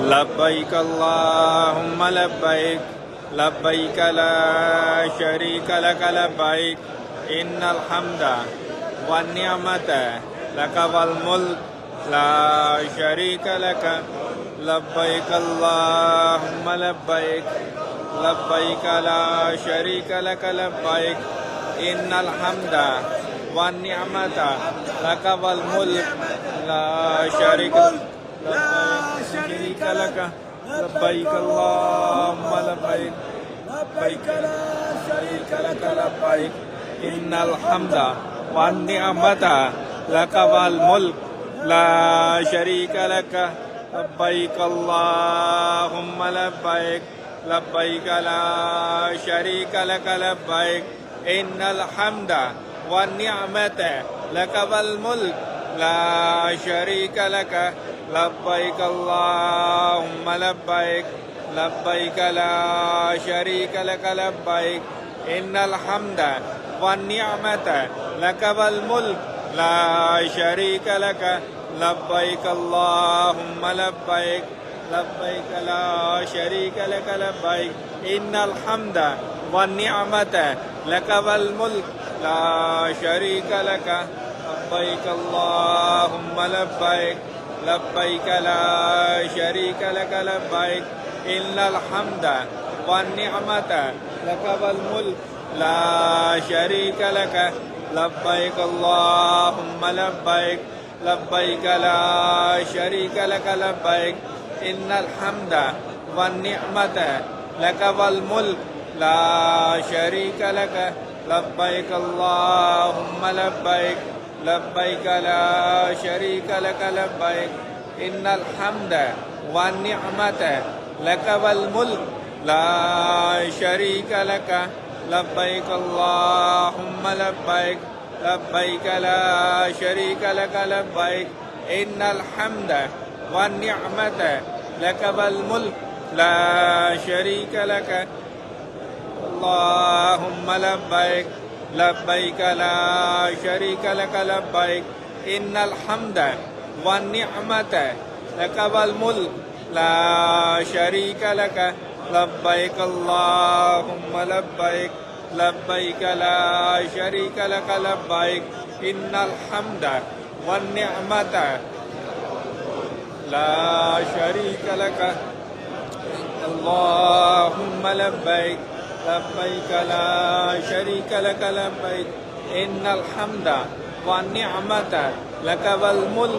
لبيك اللهم لبيك لبيك لا شريك لك لبيك إن الحمد والنعمة لك والملك لا شريك لك لبيك اللهم لبيك لبيك لا شريك لك لبيك إن الحمد والنعمة لك والملك لا شريك لك لبيك اللهم لبيك لبيك لا شريك لك لبيك إن الحمد والنعمة لك والملك لا شريك لك لبيك اللهم لبيك لبيك لا شريك لك لبيك إن الحمد والنعمة لك والملك لا شريك لك لبيك اللهم لبيك لبيك لا شريك لك لبيك إن الحمد والنعمة لك والملك لا شريك لك لبيك اللهم لبيك لبيك لا شريك لك لبيك إن الحمد والنعمة لك والملك لا شريك لك لبيك اللهم لبيك لبيك لا شريك لك لبيك إن الحمد والنعمة لك والملك لا شريك لك لبيك اللهم لبيك لبيك لا شريك لك لبيك إن الحمد والنعمة لك والملك لا شريك لك لبيك اللهم لبيك لبيك لا شريك لك لبيك إن الحمد والنعمة لك والملك لا شريك لك لبيك اللهم لبيك لبيك لا شريك لك لبيك إن الحمد والنعمة لك والملك لا شريك لك اللهم لبيك لبيك لا شريك لك لبيك إن الحمد والنعمة لك والملك لا شريك لك لبيك اللهم لبيك لبيك لا شريك لك لبيك إن الحمد والنعمة لا شريك لك اللهم لبيك لبيك لا شريك لك لبيك إن الحمد والنعمة لك والملك